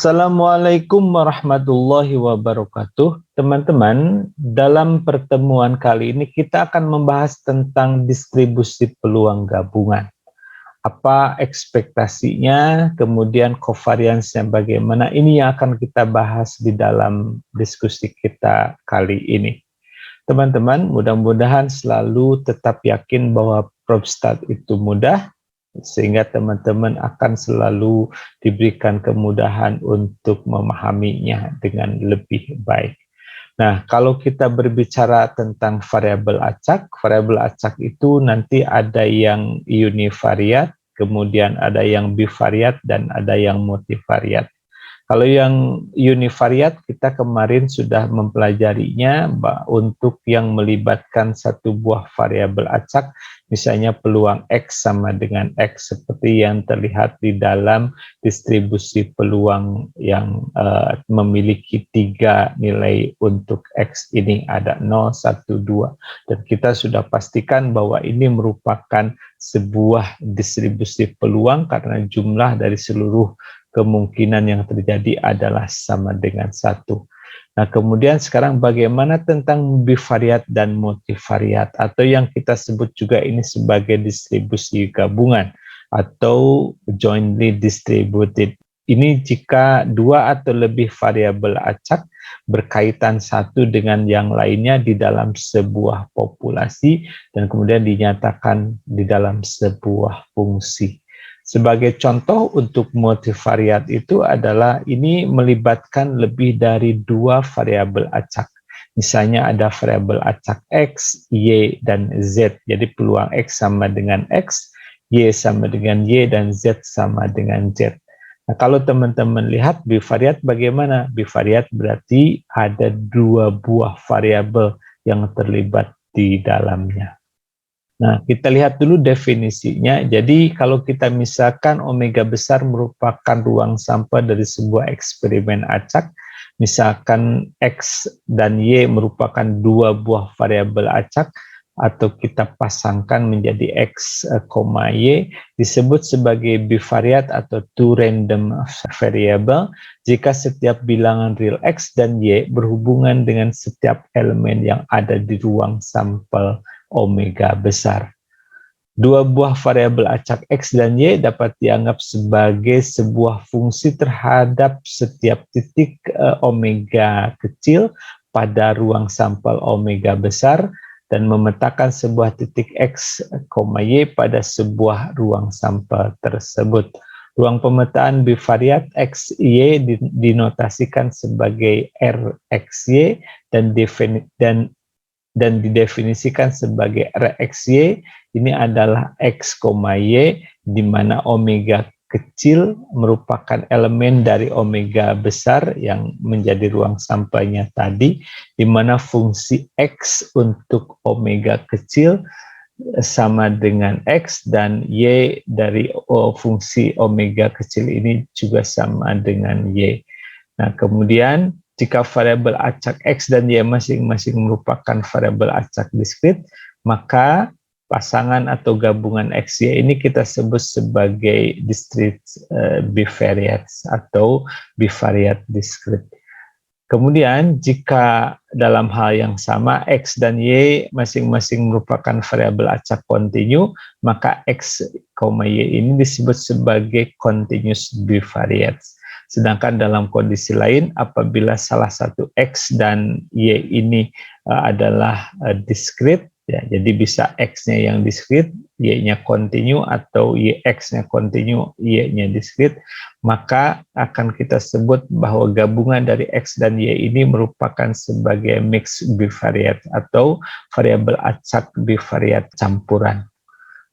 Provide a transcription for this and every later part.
Assalamualaikum warahmatullahi wabarakatuh. Teman-teman, dalam pertemuan kali ini kita akan membahas tentang distribusi peluang gabungan. Apa ekspektasinya, kemudian covariance-nya bagaimana, ini yang akan kita bahas di dalam diskusi kita kali ini. Teman-teman, mudah-mudahan selalu tetap yakin bahwa Probstat itu mudah, sehingga teman-teman akan selalu diberikan kemudahan untuk memahaminya dengan lebih baik. Nah, kalau kita berbicara tentang variabel acak itu nanti ada yang univariat, kemudian ada yang bivariat, dan ada yang multivariat. Kalau yang univariat kita kemarin sudah mempelajarinya untuk yang melibatkan satu buah variabel acak, misalnya peluang X sama dengan X seperti yang terlihat di dalam distribusi peluang yang memiliki 3 nilai untuk X ini ada 0, 1, 2. Dan kita sudah pastikan bahwa ini merupakan sebuah distribusi peluang karena jumlah dari seluruh kemungkinan yang terjadi adalah sama dengan 1. Nah, kemudian sekarang bagaimana tentang bivariat dan multivariat, atau yang kita sebut juga ini sebagai distribusi gabungan atau jointly distributed. Ini jika dua atau lebih variabel acak berkaitan satu dengan yang lainnya di dalam sebuah populasi dan kemudian dinyatakan di dalam sebuah fungsi. Sebagai contoh untuk multivariat itu adalah ini melibatkan lebih dari 2 variabel acak. Misalnya ada variabel acak X, Y, dan Z. Jadi peluang X sama dengan X, Y sama dengan Y, dan Z sama dengan Z. Nah, kalau teman-teman lihat bivariat bagaimana? Bivariat berarti ada 2 buah variabel yang terlibat di dalamnya. Nah, kita lihat dulu definisinya. Jadi, kalau kita misalkan omega besar merupakan ruang sampel dari sebuah eksperimen acak, misalkan X dan Y merupakan 2 buah variabel acak, atau kita pasangkan menjadi X, Y, disebut sebagai bivariat atau two random variable jika setiap bilangan real X dan Y berhubungan dengan setiap elemen yang ada di ruang sampel omega besar. 2 buah variabel acak X dan Y dapat dianggap sebagai sebuah fungsi terhadap setiap titik omega kecil pada ruang sampel omega besar dan memetakan sebuah titik X, Y pada sebuah ruang sampel tersebut. Ruang pemetaan bivariat XY dinotasikan sebagai RXY dan didefinisikan sebagai RXY. Ini adalah X, Y, di mana omega kecil merupakan elemen dari omega besar yang menjadi ruang sampelnya tadi, di mana fungsi X untuk omega kecil sama dengan X dan Y dari fungsi omega kecil ini juga sama dengan Y. Nah, kemudian jika variabel acak X dan Y masing-masing merupakan variabel acak diskrit, maka pasangan atau gabungan X, Y ini kita sebut sebagai discrete bivariates atau bivariat diskrit. Kemudian jika dalam hal yang sama X dan Y masing-masing merupakan variabel acak kontinu, maka X, Y ini disebut sebagai continuous bivariates. Sedangkan dalam kondisi lain, apabila salah satu X dan Y ini adalah diskrit, ya, jadi bisa X-nya yang diskrit, Y-nya kontinu, atau X-nya kontinu, Y-nya diskrit, maka akan kita sebut bahwa gabungan dari X dan Y ini merupakan sebagai mixed bivariate atau variabel acak bivariat campuran.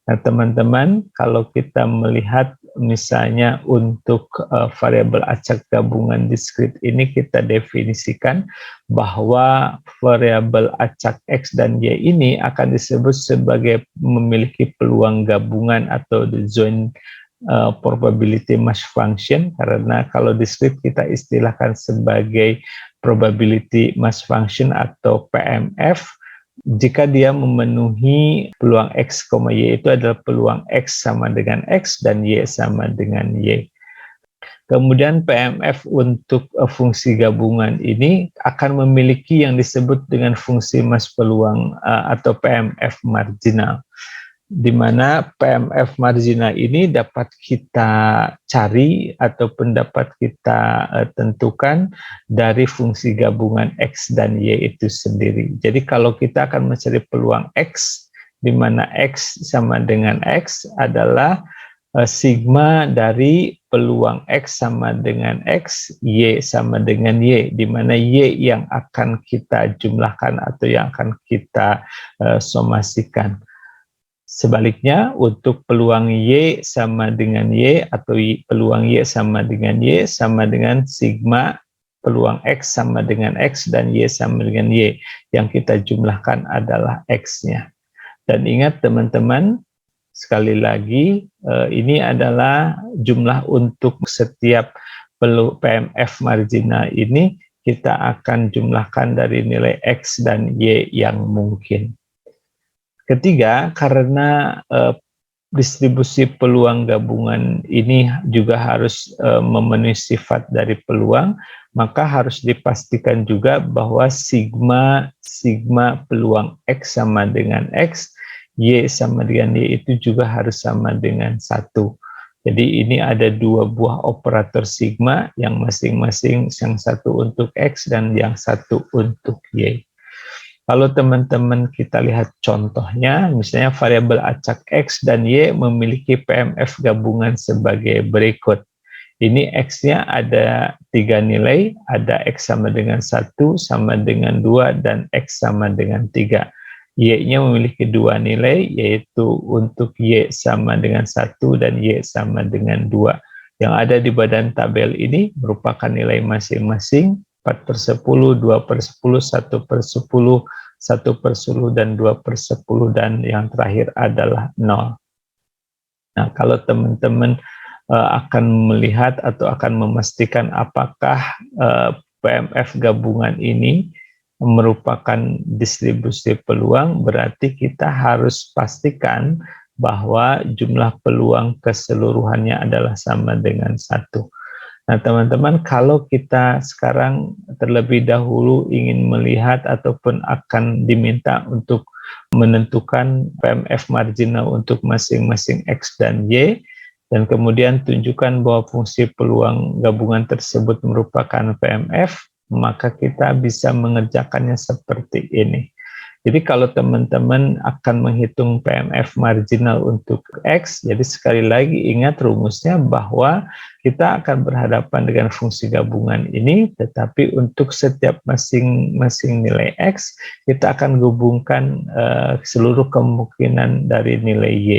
Nah, teman-teman, kalau kita melihat misalnya untuk variabel acak gabungan diskrit ini kita definisikan bahwa variabel acak X dan Y ini akan disebut sebagai memiliki peluang gabungan atau the joint probability mass function, karena kalau diskrit kita istilahkan sebagai probability mass function atau PMF. Jika dia memenuhi peluang X, Y itu adalah peluang X sama dengan X dan Y sama dengan Y. Kemudian PMF untuk fungsi gabungan ini akan memiliki yang disebut dengan fungsi mas peluang atau PMF marginal, di mana PMF marginal ini dapat kita cari ataupun dapat kita tentukan dari fungsi gabungan X dan Y itu sendiri. Jadi kalau kita akan mencari peluang X, di mana X sama dengan X adalah sigma dari peluang X sama dengan X, Y sama dengan Y, di mana Y yang akan kita jumlahkan atau yang akan kita somasikan. Sebaliknya, untuk peluang Y sama dengan Y atau peluang Y sama dengan sigma peluang X sama dengan X dan Y sama dengan Y, yang kita jumlahkan adalah X-nya. Dan ingat teman-teman, sekali lagi, ini adalah jumlah untuk setiap PMF marginal ini kita akan jumlahkan dari nilai X dan Y yang mungkin. Ketiga, karena distribusi peluang gabungan ini juga harus memenuhi sifat dari peluang, maka harus dipastikan juga bahwa sigma peluang X sama dengan X, Y sama dengan Y itu juga harus sama dengan 1. Jadi ini ada dua buah operator sigma yang masing-masing, yang satu untuk X dan yang satu untuk Y. Kalau teman-teman kita lihat contohnya, misalnya variabel acak X dan Y memiliki PMF gabungan sebagai berikut. Ini X-nya ada 3 nilai, ada X sama dengan 1, sama dengan 2, dan X sama dengan 3. Y-nya memiliki 2 nilai, yaitu untuk Y sama dengan 1 dan Y sama dengan 2. Yang ada di badan tabel ini merupakan nilai masing-masing 4/10, 2/10, 1/10, 1/10, dan 2/10, dan yang terakhir adalah 0. Nah, kalau teman-teman akan melihat atau akan memastikan apakah PMF gabungan ini merupakan distribusi peluang, berarti kita harus pastikan bahwa jumlah peluang keseluruhannya adalah sama dengan 1. Nah, teman-teman, kalau kita sekarang terlebih dahulu ingin melihat ataupun akan diminta untuk menentukan PMF marginal untuk masing-masing X dan Y, dan kemudian tunjukkan bahwa fungsi peluang gabungan tersebut merupakan PMF, maka kita bisa mengerjakannya seperti ini. Jadi kalau teman-teman akan menghitung PMF marginal untuk X, jadi sekali lagi ingat rumusnya bahwa kita akan berhadapan dengan fungsi gabungan ini, tetapi untuk setiap masing-masing nilai X, kita akan gabungkan seluruh kemungkinan dari nilai Y.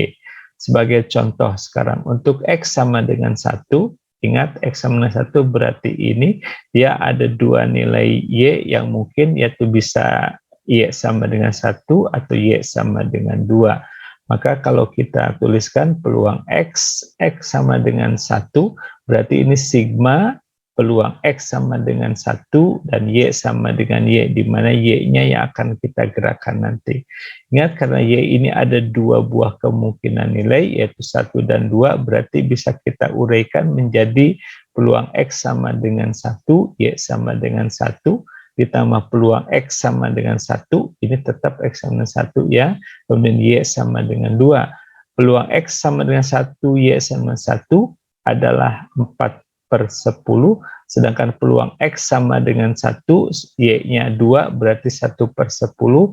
Sebagai contoh sekarang, untuk X sama dengan 1, ingat X sama dengan 1 berarti ini dia ada 2 nilai Y yang mungkin, yaitu bisa Y sama dengan 1 atau Y sama dengan 2. Maka kalau kita tuliskan peluang X sama dengan 1, berarti ini sigma peluang X sama dengan 1 dan Y sama dengan Y, di mana Y-nya yang akan kita gerakkan nanti. Ingat, karena Y ini ada 2 buah kemungkinan nilai, yaitu 1 dan 2, berarti bisa kita uraikan menjadi peluang X sama dengan 1, Y sama dengan 1, ditambah peluang X sama dengan 1, ini tetap X sama dengan 1 ya, kemudian Y sama dengan 2. Peluang X sama dengan 1, Y sama 1 adalah 4/10, sedangkan peluang X sama dengan 1, Y-nya 2, berarti 1/10.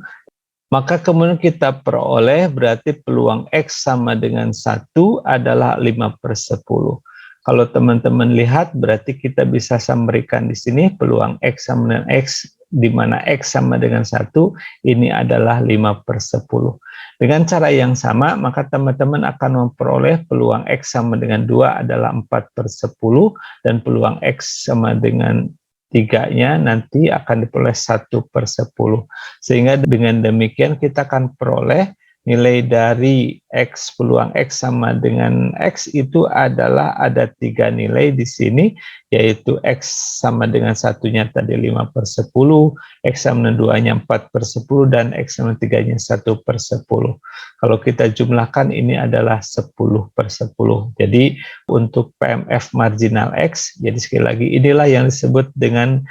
Maka kemudian kita peroleh berarti peluang X sama dengan 1 adalah 5/10. Kalau teman-teman lihat, berarti kita bisa summary-kan di sini peluang X sama dengan X, di mana X sama dengan 1, ini adalah 5/10. Dengan cara yang sama, maka teman-teman akan memperoleh peluang X sama dengan 2 adalah 4/10, dan peluang X sama dengan 3-nya nanti akan diperoleh 1/10. Sehingga dengan demikian kita akan peroleh nilai dari X peluang X sama dengan X itu adalah ada 3 nilai di sini, yaitu X sama dengan satunya tadi 5/10, X sama dengan 2-nya 4/10, dan X sama 3-nya 1/10. Kalau kita jumlahkan ini adalah 10/10. Jadi untuk PMF marginal X, jadi sekali lagi inilah yang disebut dengan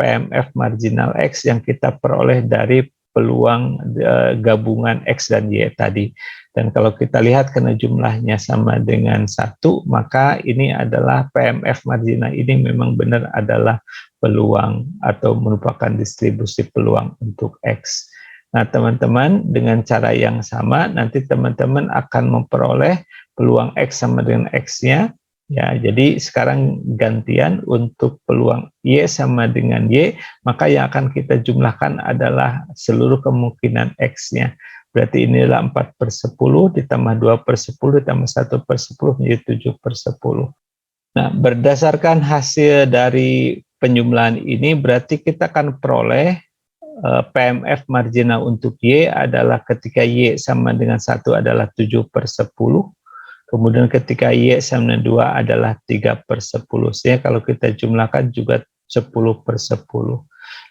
PMF marginal X yang kita peroleh dari peluang gabungan X dan Y tadi. Dan kalau kita lihat karena jumlahnya sama dengan 1, maka ini adalah PMF marginal ini memang benar adalah peluang atau merupakan distribusi peluang untuk X. Nah, teman-teman, dengan cara yang sama nanti teman-teman akan memperoleh peluang X sama dengan X-nya. Ya, jadi sekarang gantian untuk peluang Y sama dengan Y, maka yang akan kita jumlahkan adalah seluruh kemungkinan X-nya. Berarti inilah 4/10 ditambah 2/10 ditambah 1/10 menjadi 7/10. Nah, berdasarkan hasil dari penjumlahan ini, berarti kita akan peroleh PMF marginal untuk Y adalah ketika Y sama dengan 1 adalah 7/10. Kemudian ketika Y sama dengan 2 adalah 3/10. Sehingga kalau kita jumlahkan juga 10/10.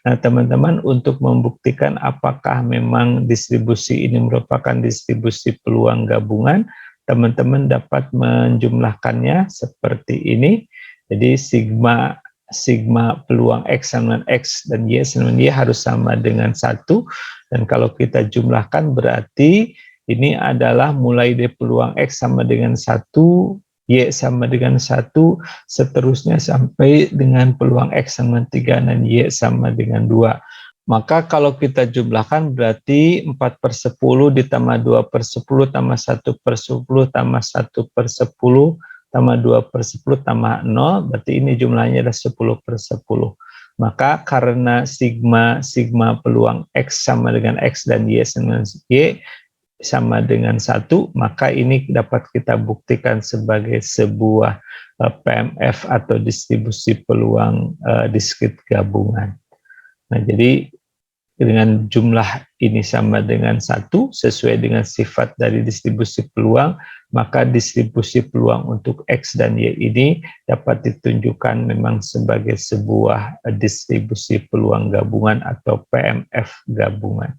Nah, teman-teman, untuk membuktikan apakah memang distribusi ini merupakan distribusi peluang gabungan, teman-teman dapat menjumlahkannya seperti ini. Jadi sigma peluang X sama dengan X dan Y sama dengan Y harus sama dengan 1. Dan kalau kita jumlahkan berarti ini adalah mulai dari peluang X sama dengan 1, Y sama dengan 1, seterusnya sampai dengan peluang X sama 3 dan Y sama dengan 2. Maka kalau kita jumlahkan berarti 4/10 ditambah 2/10 tambah 1/10 tambah 1/10 tambah 2/10 tambah 0, berarti ini jumlahnya adalah 10/10. Maka karena sigma peluang X sama dengan X dan Y sama dengan Y sama dengan 1, maka ini dapat kita buktikan sebagai sebuah PMF atau distribusi peluang diskrit gabungan. Nah, jadi dengan jumlah ini sama dengan 1, sesuai dengan sifat dari distribusi peluang, maka distribusi peluang untuk X dan Y ini dapat ditunjukkan memang sebagai sebuah distribusi peluang gabungan atau PMF gabungan.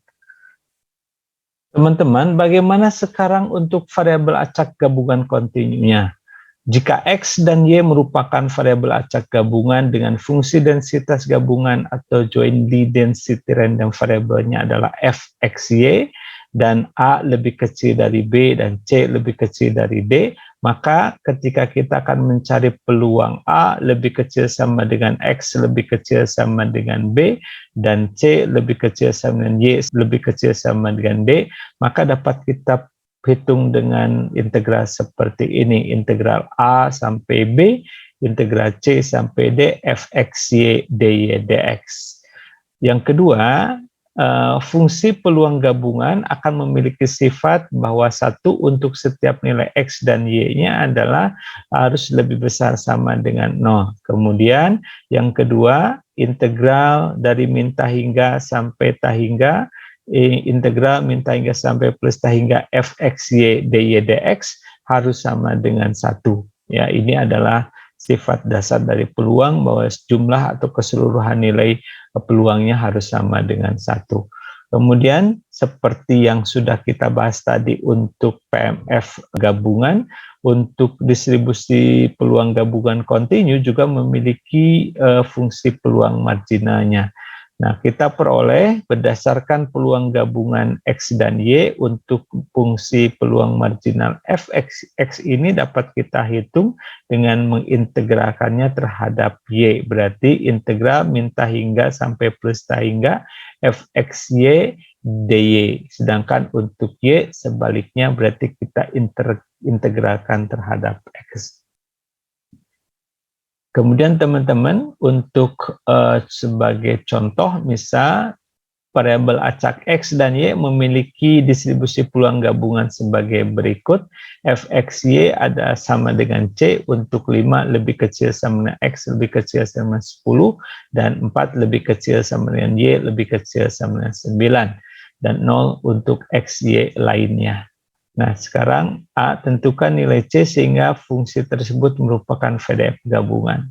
Teman-teman, bagaimana sekarang untuk variabel acak gabungan kontinunya? Jika X dan Y merupakan variabel acak gabungan dengan fungsi densitas gabungan atau jointly density random variabelnya adalah fxy, dan A lebih kecil dari B dan C lebih kecil dari D, maka ketika kita akan mencari peluang A lebih kecil sama dengan X lebih kecil sama dengan B, dan C lebih kecil sama dengan Y lebih kecil sama dengan D, maka dapat kita hitung dengan integral seperti ini, integral A sampai B, integral C sampai D, fxy dy dx. Yang kedua, fungsi peluang gabungan akan memiliki sifat bahwa 1 untuk setiap nilai X dan Y-nya adalah harus lebih besar sama dengan 0. Kemudian yang kedua, integral dari min tahingga sampai tahingga, integral min tahingga sampai plus tahingga fxy dy dx harus sama dengan 1. Ya, ini adalah sifat dasar dari peluang bahwa jumlah atau keseluruhan nilai peluangnya harus sama dengan 1. Kemudian seperti yang sudah kita bahas tadi untuk PMF gabungan, untuk distribusi peluang gabungan kontinu juga memiliki fungsi peluang marginalnya. Nah, kita peroleh berdasarkan peluang gabungan X dan Y untuk fungsi peluang marginal fx ini dapat kita hitung dengan mengintegralkannya terhadap Y. Berarti integral min tahingga sampai plus tahingga fxy dy. Sedangkan untuk Y sebaliknya berarti kita integralkan terhadap X. Kemudian teman-teman, untuk sebagai contoh, misal variabel acak X dan Y memiliki distribusi peluang gabungan sebagai berikut. fxy ada sama dengan C untuk 5 lebih kecil sama dengan X lebih kecil sama 10, dan 4 lebih kecil sama dengan Y lebih kecil sama dengan 9. dan 0 untuk x, y lainnya. Nah, sekarang A, tentukan nilai C sehingga fungsi tersebut merupakan VDF gabungan.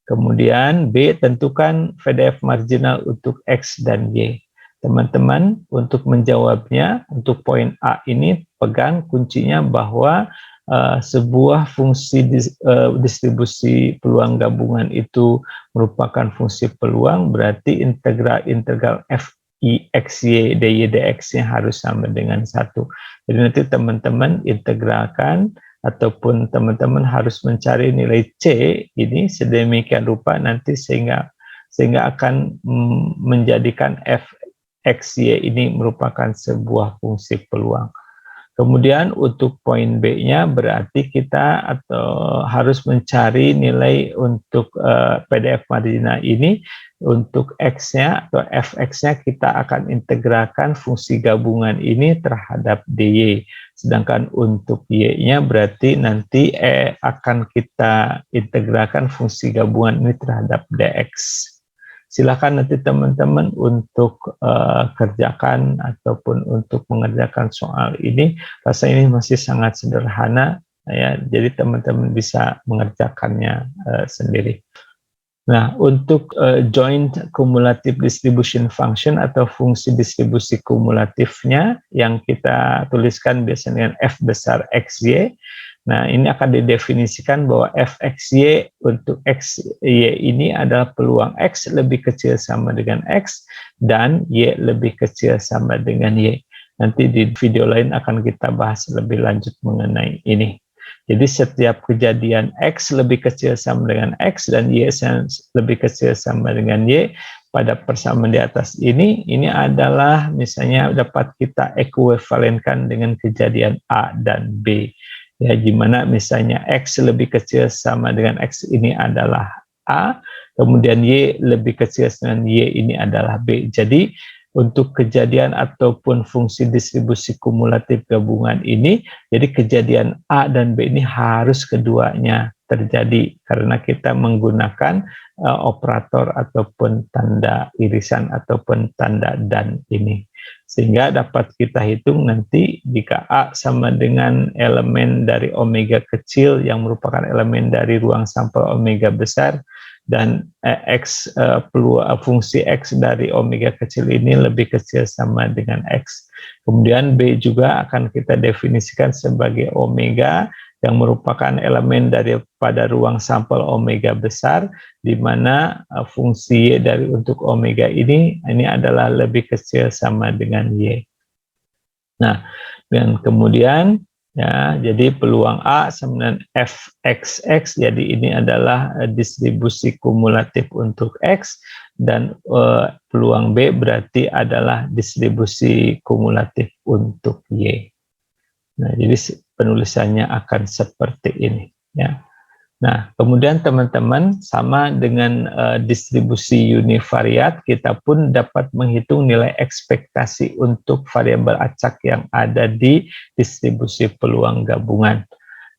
Kemudian B, tentukan VDF marginal untuk X dan Y. Teman-teman, untuk menjawabnya, untuk poin A ini, pegang kuncinya bahwa sebuah fungsi distribusi peluang gabungan itu merupakan fungsi peluang, berarti integral f I x y dy dx-nya harus sama dengan 1. Jadi nanti teman-teman integralkan ataupun teman-teman harus mencari nilai C ini sedemikian rupa nanti sehingga akan menjadikan f x y ini merupakan sebuah fungsi peluang. Kemudian untuk poin B-nya berarti kita harus mencari nilai untuk PDF marginal ini. Untuk X-nya atau fx-nya kita akan integralkan fungsi gabungan ini terhadap dy. Sedangkan untuk y-nya berarti nanti akan kita integralkan fungsi gabungan ini terhadap dx. Silakan nanti teman-teman untuk kerjakan ataupun untuk mengerjakan soal ini. Rasanya ini masih sangat sederhana, ya. Jadi teman-teman bisa mengerjakannya sendiri. Nah, untuk joint cumulative distribution function atau fungsi distribusi kumulatifnya yang kita tuliskan biasanya dengan f besar xy. Nah, ini akan didefinisikan bahwa fxy untuk xy ini adalah peluang x lebih kecil sama dengan x dan y lebih kecil sama dengan y. Nanti di video lain akan kita bahas lebih lanjut mengenai ini. Jadi setiap kejadian x lebih kecil sama dengan x dan y lebih kecil sama dengan y pada persamaan di atas ini adalah misalnya dapat kita ekuivalenkan dengan kejadian A dan B. Ya, gimana misalnya x lebih kecil sama dengan x ini adalah A, kemudian y lebih kecil dengan y ini adalah B. Jadi untuk kejadian ataupun fungsi distribusi kumulatif gabungan ini, jadi kejadian A dan B ini harus keduanya terjadi karena kita menggunakan operator ataupun tanda irisan ataupun tanda dan ini. Sehingga dapat kita hitung nanti jika A sama dengan elemen dari omega kecil yang merupakan elemen dari ruang sampel omega besar dan fungsi X dari omega kecil ini lebih kecil sama dengan X. Kemudian B juga akan kita definisikan sebagai omega yang merupakan elemen daripada ruang sampel omega besar, di mana fungsi Y dari untuk omega ini adalah lebih kecil sama dengan Y. Nah, dan kemudian ya, jadi peluang A sama dengan fxx, jadi ini adalah distribusi kumulatif untuk X, dan peluang B berarti adalah distribusi kumulatif untuk Y. Nah, jadi penulisannya akan seperti ini, ya. Nah, kemudian teman-teman sama dengan distribusi univariat, kita pun dapat menghitung nilai ekspektasi untuk variabel acak yang ada di distribusi peluang gabungan.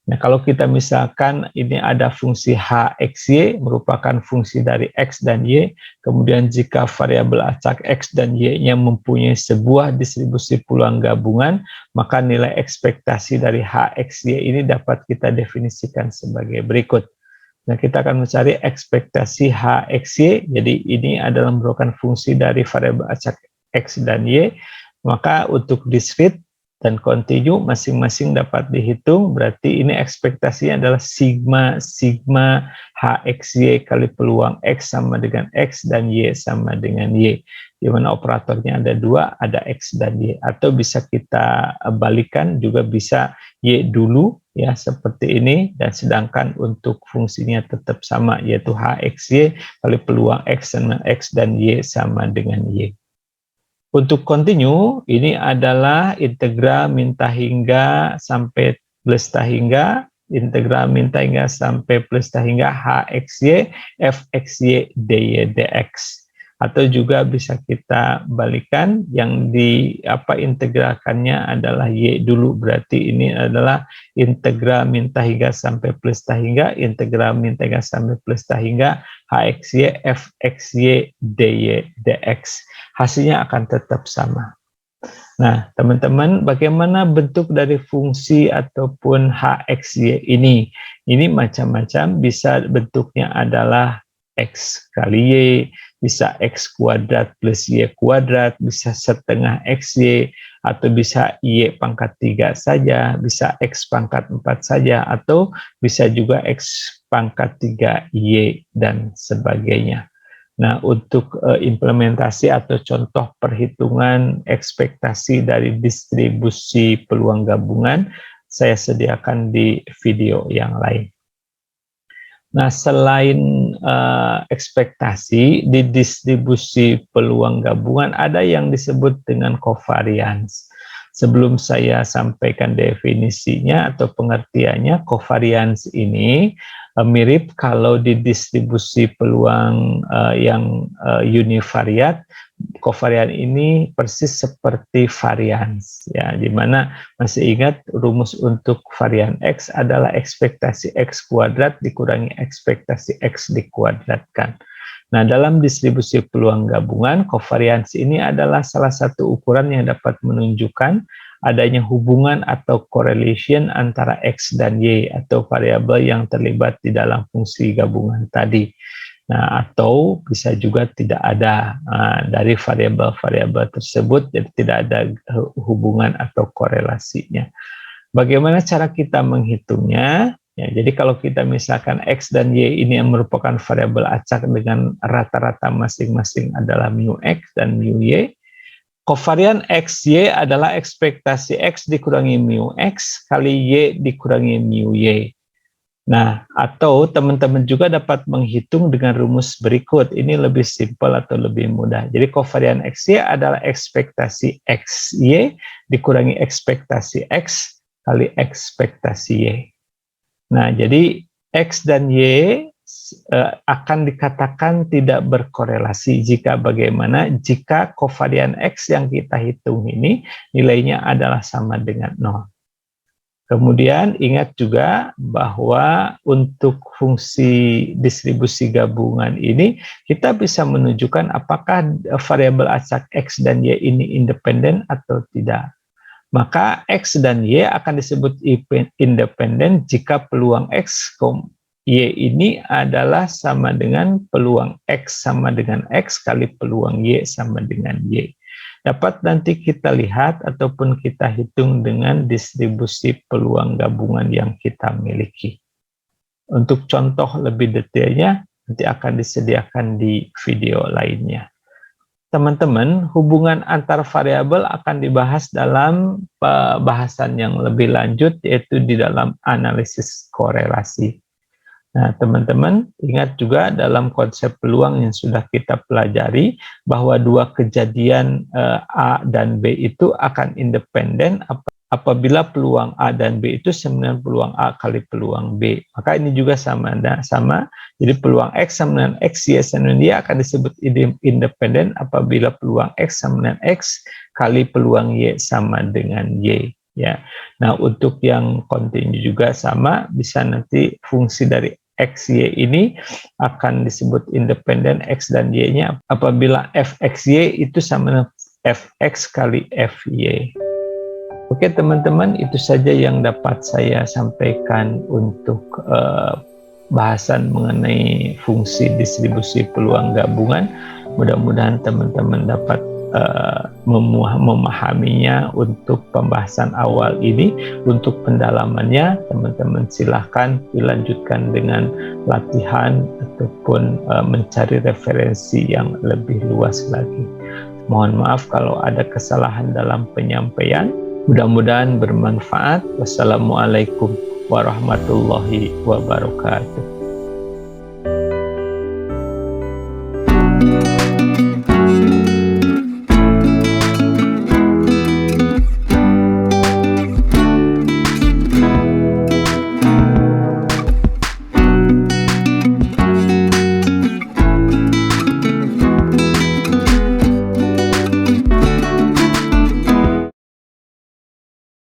Nah, kalau kita misalkan ini ada fungsi hxy merupakan fungsi dari x dan y, kemudian jika variabel acak x dan y-nya mempunyai sebuah distribusi peluang gabungan, maka nilai ekspektasi dari hxy ini dapat kita definisikan sebagai berikut. Nah, kita akan mencari ekspektasi hxy, jadi ini adalah merupakan fungsi dari variabel acak x dan y, maka untuk discrete dan kontinu masing-masing dapat dihitung, berarti ini ekspektasinya adalah sigma hxy kali peluang x sama dengan x dan y sama dengan y, di mana operatornya ada dua, ada x dan y, atau bisa kita balikan juga bisa y dulu ya seperti ini, dan sedangkan untuk fungsinya tetap sama yaitu hxy kali peluang x dan y sama dengan y. Untuk kontinu, ini adalah integral min tahingga sampai plus tahingga, integral min tahingga sampai plus tahingga hxy, fxy, dy, dx. Atau juga bisa kita balikan, yang integralkannya adalah y dulu, berarti ini adalah integral min tahingga sampai plus tahingga, integral min tahingga sampai plus tahingga, hxy, fxy, dy, dx. Hasilnya akan tetap sama. Nah, teman-teman, bagaimana bentuk dari fungsi ataupun HXY ini? Ini macam-macam, bisa bentuknya adalah X kali Y, bisa X kuadrat plus Y kuadrat, bisa setengah XY, atau bisa Y pangkat 3 saja, bisa X pangkat 4 saja, atau bisa juga X pangkat 3 Y, dan sebagainya. Nah, untuk implementasi atau contoh perhitungan ekspektasi dari distribusi peluang gabungan, saya sediakan di video yang lain. Nah, selain ekspektasi, di distribusi peluang gabungan ada yang disebut dengan covariance. Sebelum saya sampaikan definisinya atau pengertiannya, covariance ini mirip kalau di distribusi peluang yang univariat, covariance ini persis seperti varians, ya, di mana masih ingat rumus untuk varian X adalah ekspektasi X kuadrat dikurangi ekspektasi X dikuadratkan. Nah, dalam distribusi peluang gabungan, covariance ini adalah salah satu ukuran yang dapat menunjukkan adanya hubungan atau correlation antara X dan Y atau variabel yang terlibat di dalam fungsi gabungan tadi. Nah, atau bisa juga tidak ada dari variabel-variabel tersebut, jadi tidak ada hubungan atau korelasinya. Bagaimana cara kita menghitungnya? Ya, jadi kalau kita misalkan X dan Y ini yang merupakan variabel acak dengan rata-rata masing-masing adalah mu X dan mu Y, covarian XY adalah ekspektasi X dikurangi mu X kali Y dikurangi mu Y. Nah, atau teman-teman juga dapat menghitung dengan rumus berikut. Ini lebih simpel atau lebih mudah. Jadi covarian XY adalah ekspektasi XY dikurangi ekspektasi X kali ekspektasi Y. Nah, jadi X dan Y akan dikatakan tidak berkorelasi jika covarian X yang kita hitung ini nilainya adalah sama dengan 0. Kemudian ingat juga bahwa untuk fungsi distribusi gabungan ini kita bisa menunjukkan apakah variabel acak X dan Y ini independen atau tidak. Maka X dan Y akan disebut independen jika peluang X, Y ini adalah sama dengan peluang X sama dengan X kali peluang Y sama dengan Y. Dapat nanti kita lihat ataupun kita hitung dengan distribusi peluang gabungan yang kita miliki. Untuk contoh lebih detailnya nanti akan disediakan di video lainnya. Teman-teman, hubungan antar variabel akan dibahas dalam pembahasan yang lebih lanjut, yaitu di dalam analisis korelasi. Nah, teman-teman, ingat juga dalam konsep peluang yang sudah kita pelajari, bahwa dua kejadian A dan B itu akan independen apabila peluang A dan B itu sama dengan peluang A kali peluang B. Maka ini juga sama. Jadi peluang X sama dengan X, Y sama dengan Y akan disebut independen apabila peluang X sama dengan X kali peluang Y sama dengan Y. Ya. Nah, untuk yang kontinu juga sama, bisa nanti fungsi dari X, Y ini akan disebut independen X dan Y-nya apabila Fxy itu sama dengan Fx kali Fy. Oke teman-teman, itu saja yang dapat saya sampaikan untuk bahasan mengenai fungsi distribusi peluang gabungan. Mudah-mudahan teman-teman dapat memahaminya untuk pembahasan awal ini. Untuk pendalamannya, teman-teman silahkan dilanjutkan dengan latihan ataupun mencari referensi yang lebih luas lagi. Mohon maaf kalau ada kesalahan dalam penyampaian. Mudah-mudahan bermanfaat. Wassalamualaikum warahmatullahi wabarakatuh.